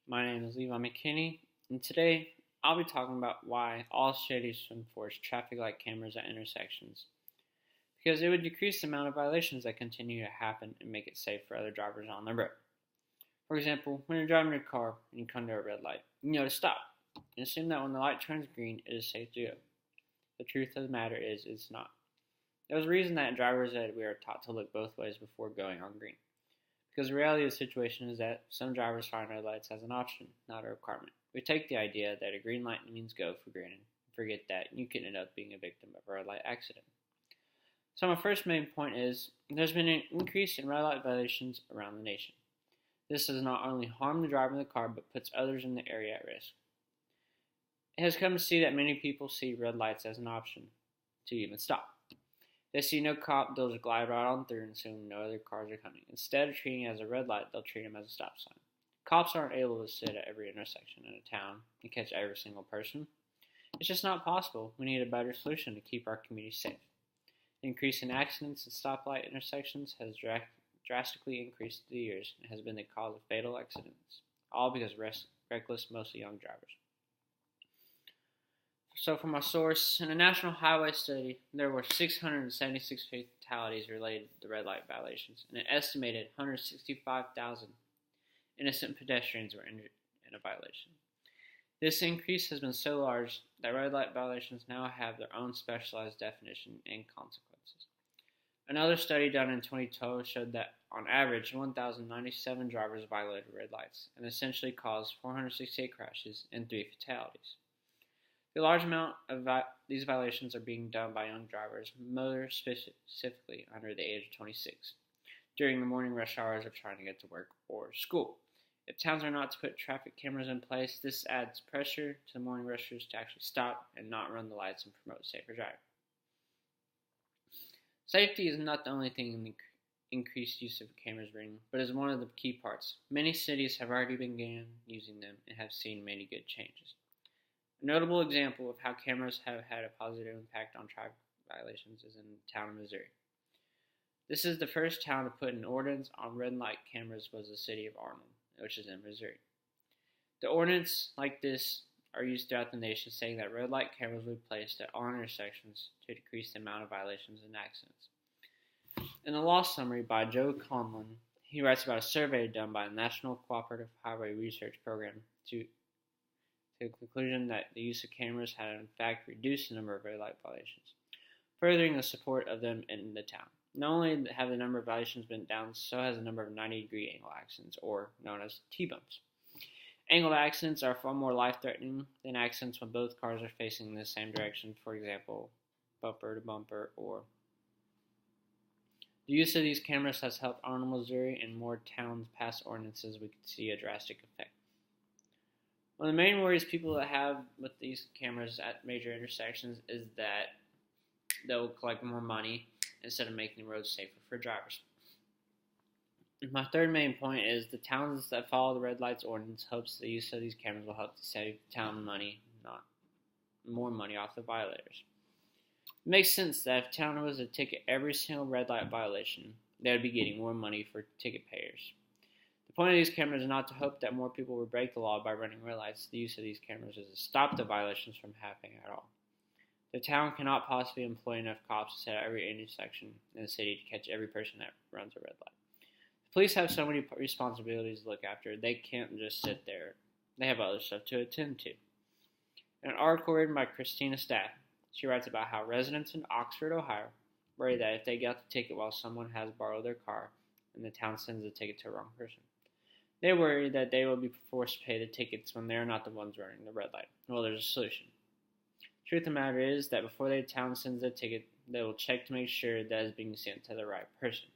My name is Levi McKinney, and today I'll be talking about why all cities should enforce traffic light cameras at intersections, because it would decrease the amount of violations that continue to happen and make it safe for other drivers on the road. For example, when you're driving your car and you come to a red light, you know to stop and assume that when the light turns green, it is safe to go. The truth of the matter is, it's not. There's a reason that drivers that we are taught to look both ways before going on green. Because the reality of the situation is that some drivers find red lights as an option, not a requirement. We take the idea that a green light means go for granted, and forget that you can end up being a victim of a red light accident. So my first main point is, there's been an increase in red light violations around the nation. This does not only harm the driver in the car, but puts others in the area at risk. It has come to see that many people see red lights as an option to even stop. They see no cop, they'll just glide right on through and assume no other cars are coming. Instead of treating it as a red light, they'll treat them as a stop sign. Cops aren't able to sit at every intersection in a town and catch every single person. It's just not possible. We need a better solution to keep our community safe. The increase in accidents at stoplight intersections has drastically increased through the years and has been the cause of fatal accidents, all because of reckless, mostly young drivers. So from my source, in a national highway study, there were 676 fatalities related to red light violations, and an estimated 165,000 innocent pedestrians were injured in a violation. This increase has been so large that red light violations now have their own specialized definition and consequences. Another study done in 2012 showed that, on average, 1,097 drivers violated red lights and essentially caused 468 crashes and 3 fatalities. A large amount of these violations are being done by young drivers, more specifically under the age of 26, during the morning rush hours of trying to get to work or school. If towns are not to put traffic cameras in place, this adds pressure to the morning rushers to actually stop and not run the lights and promote safer driving. Safety is not the only thing in the increased use of cameras bring, but is one of the key parts. Many cities have already begun using them and have seen many good changes. A notable example of how cameras have had a positive impact on traffic violations is in the town of Missouri. This is the first town to put an ordinance on red light cameras was the city of Arnold, which is in Missouri. The ordinance like this are used throughout the nation, saying that red light cameras will be placed at all intersections to decrease the amount of violations and accidents. In a law summary by Joe Conlon, he writes about a survey done by the National Cooperative Highway Research Program to the conclusion that the use of cameras had in fact reduced the number of red light violations, furthering the support of them in the town. Not only have the number of violations been down, so has the number of 90-degree angle accidents, or known as T-bumps. Angled accidents are far more life-threatening than accidents when both cars are facing in the same direction, for example, bumper to bumper, or the use of these cameras has helped Arnold, Missouri, and more towns pass ordinances. We could see a drastic effect. One of the main worries people that have with these cameras at major intersections is that they'll collect more money instead of making the roads safer for drivers. My third main point is the towns that follow the red lights ordinance hopes the use of these cameras will help to save the town money, not more money off the violators. It makes sense that if a town was to ticket every single red light violation, they would be getting more money for ticket payers. The point of these cameras is not to hope that more people will break the law by running red lights. The use of these cameras is to stop the violations from happening at all. The town cannot possibly employ enough cops to set at every intersection in the city to catch every person that runs a red light. The police have so many responsibilities to look after, they can't just sit there. They have other stuff to attend to. In an article written by Christina Staff, she writes about how residents in Oxford, Ohio, worry that if they get the ticket while someone has borrowed their car and the town sends the ticket to a wrong person, they worry that they will be forced to pay the tickets when they are not the ones running the red light. Well, there's a solution. The truth of the matter is that before the town sends the ticket, they will check to make sure that it is being sent to the right person.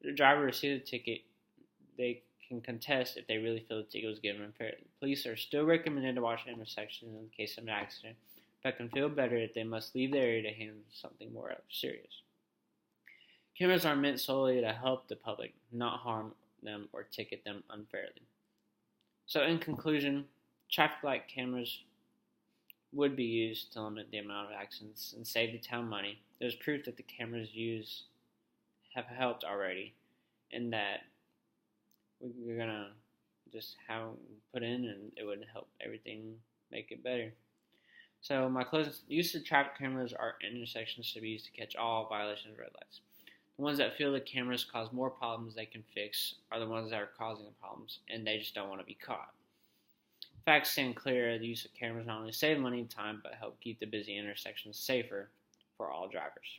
If the driver receives the ticket, they can contest if they really feel the ticket was given unfairly. Police are still recommended to watch intersections in the case of an accident, but can feel better if they must leave the area to handle something more serious. Cameras are meant solely to help the public, not harm them or ticket them unfairly. So in conclusion, traffic light cameras would be used to limit the amount of accidents and save the town money. There's proof that the cameras used have helped already, and that we're going to just how put in, and it would help everything make it better. So my closing use of traffic cameras are intersections should be used to catch all violations of red lights. The ones that feel the cameras cause more problems they can fix are the ones that are causing the problems, and they just don't want to be caught. Facts stand clear. The use of cameras not only save money and time, but help keep the busy intersections safer for all drivers.